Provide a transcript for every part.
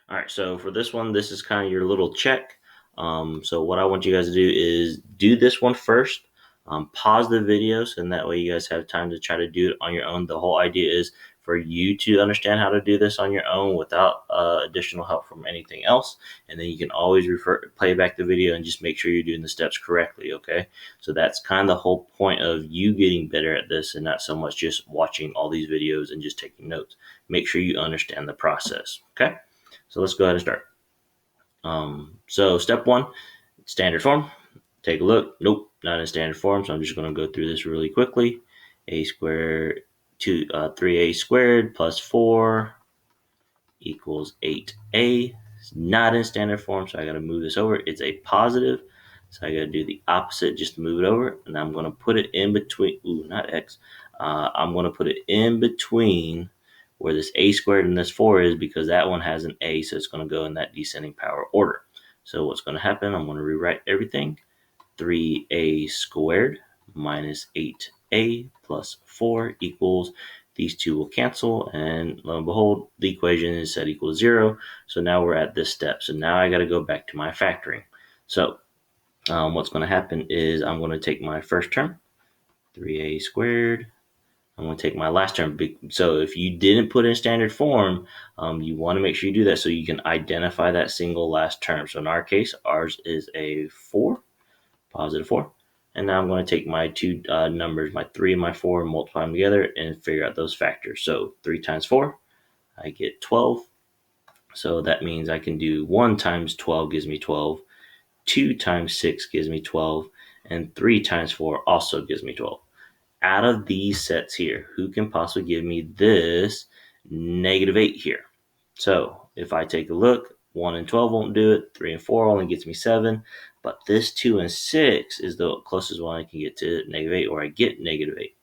All right, so for this one, this is kind of your little check. So what I want you guys to do is do this one first. Pause the video, so that way you guys have time to try to do it on your own. The whole idea is for you to understand how to do this on your own without additional help from anything else. And then you can always play back the video and just make sure you're doing the steps correctly, okay? So that's kind of the whole point of you getting better at this and not so much just watching all these videos and just taking notes. Make sure you understand the process, okay? So let's go ahead and start. So step one, standard form. Take a look. Nope, not in standard form. So I'm just going to go through this really quickly. A squared, 3a squared plus 4 equals 8a. It's not in standard form, so I got to move this over. It's a positive, so I got to do the opposite just to move it over. And I'm going to put it in between. Ooh, not x. I'm going to put it in between where this a squared and this 4 is, because that one has an a, so it's going to go in that descending power order. So what's going to happen, I'm going to rewrite everything. 3a squared minus 8a plus 4 equals, these two will cancel, and lo and behold, the equation is set equal to 0. So now we're at this step. So now I got to go back to my factoring. So what's going to happen is I'm going to take my first term, 3a squared. I'm going to take my last term. So if you didn't put in standard form, you want to make sure you do that so you can identify that single last term. So in our case, ours is a 4, positive 4. And now I'm going to take my two numbers, my 3 and my 4, and multiply them together and figure out those factors. So 3 times 4, I get 12. So that means I can do 1 times 12 gives me 12, 2 times 6 gives me 12, and 3 times 4 also gives me 12. Out of these sets here, who can possibly give me this negative 8 here? So if I take a look, 1 and 12 won't do it. 3 and 4 only gets me 7. But this 2 and 6 is the closest one I can get to negative 8, or I get negative 8.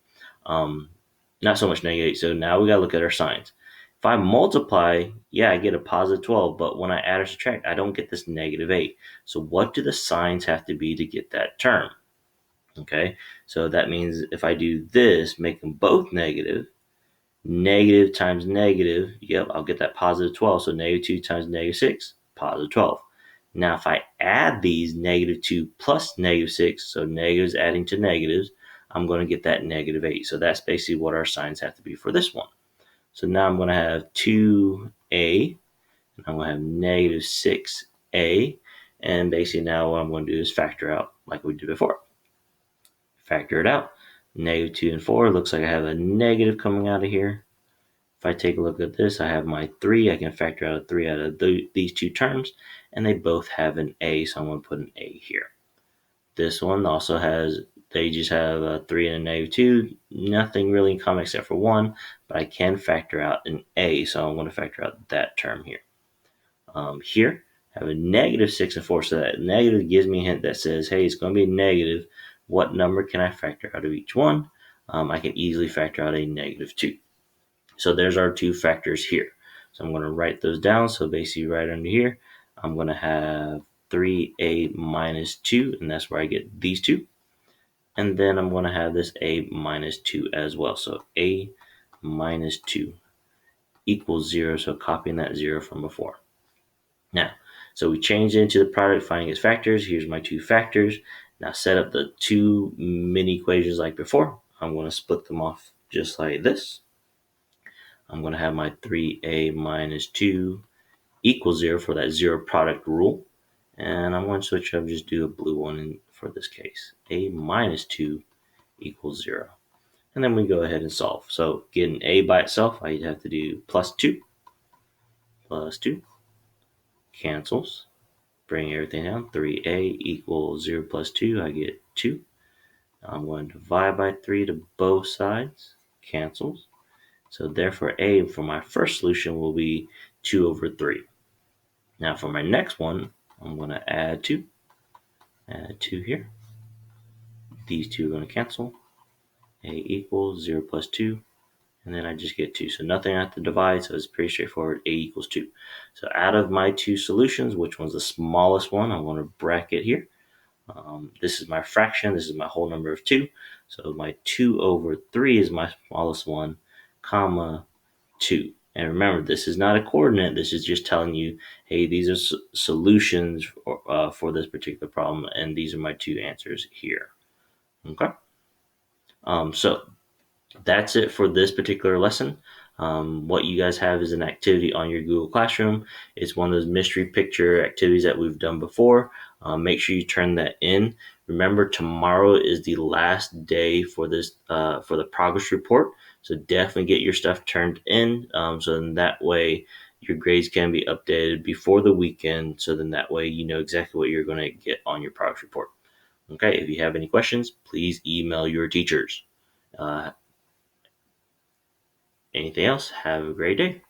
Not so much negative 8. So now we got to look at our signs. If I multiply, yeah, I get a positive 12. But when I add or subtract, I don't get this negative 8. So what do the signs have to be to get that term? Okay, so that means if I do this, make them both negative, negative times negative, yep, I'll get that positive 12. So negative 2 times negative 6, positive 12. Now, if I add these, negative 2 plus negative 6, so negatives adding to negatives, I'm going to get that negative 8. So that's basically what our signs have to be for this one. So now I'm going to have 2a, and I'm going to have negative 6a, and basically now what I'm going to do is factor out like we did before. Factor it out. Negative 2 and 4, looks like I have a negative coming out of here. If I take a look at this, I have my 3. I can factor out a 3 out of these two terms, and they both have an a, so I'm going to put an a here. This one also has, they just have a 3 and a negative 2. Nothing really in common except for 1, but I can factor out an a, so I'm going to factor out that term here. Here, I have a negative 6 and 4, so that negative gives me a hint that says, hey, it's going to be negative. What number can I factor out of each one? I can easily factor out a negative 2. So there's our two factors here. So I'm going to write those down. So basically right under here, I'm going to have 3a minus 2, and that's where I get these two. And then I'm going to have this a minus 2 as well. So a minus 2 equals 0. So copying that 0 from before. Now, so we changed it into the product, finding its factors. Here's my two factors. Now set up the two mini equations like before. I'm going to split them off just like this. I'm going to have my 3a minus 2 equals 0 for that 0 product rule. And I'm going to switch up, just do a blue one for this case. A minus 2 equals 0. And then we go ahead and solve. So getting a by itself, I have to do plus 2. Plus 2 cancels. Bring everything down. 3a equals 0 plus 2. I get 2. I'm going to divide by 3 to both sides. Cancels. So therefore, a for my first solution will be 2 over 3. Now for my next one, I'm going to add 2. Add 2 here. These two are going to cancel. A equals 0 plus 2. And then I just get 2. So nothing I have to divide, so it's pretty straightforward. A equals 2. So out of my two solutions, which one's the smallest one? I'm going to bracket here. This is my fraction. This is my whole number of 2. So my 2 over 3 is my smallest one, comma 2. And remember, this is not a coordinate. This is just telling you, hey, these are solutions for this particular problem, and these are my two answers here. Okay. So that's it for this particular lesson. What you guys have is an activity on your Google Classroom. It's one of those mystery picture activities that we've done before. Make sure you turn that in. Remember, tomorrow is the last day for this for the progress report. So definitely get your stuff turned in. So then that way your grades can be updated before the weekend. So then that way you know exactly what you're going to get on your progress report. Okay. If you have any questions, please email your teachers. Uh, Anything else? Have a great day.